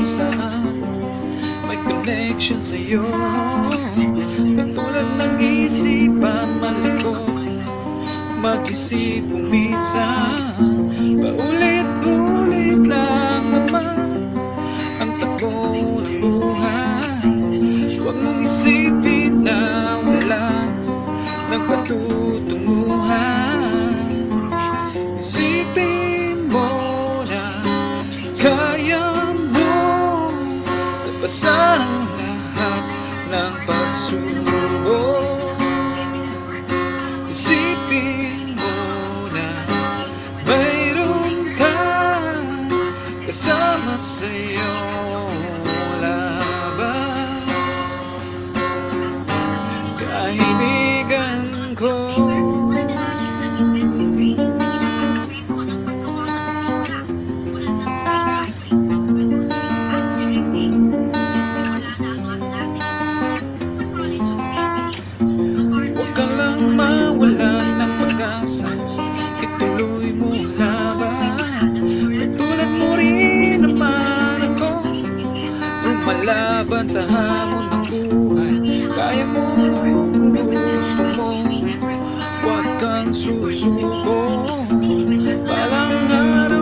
kung saan may connection sa'yo. Katulad ng isipan malikot, mag-isip kung minsan paulit-ulit lang naman ang takbo ng buhay. Huwag mong isipin na wala ng patutunguhan. Isipin mo na kaya mo tapasan ang lahat ng pagsubok. Isipin mo na mayroon ka kasama sa iyong laban. Kaibigan ko, huwag ka lang mawalan ng pag-asa, ituloy mo laban. Katulad mo rin naman ako, lumalaban sa hamon ng buhay. Kaya mo kung gusto mo, huwag kang susuko. Balang araw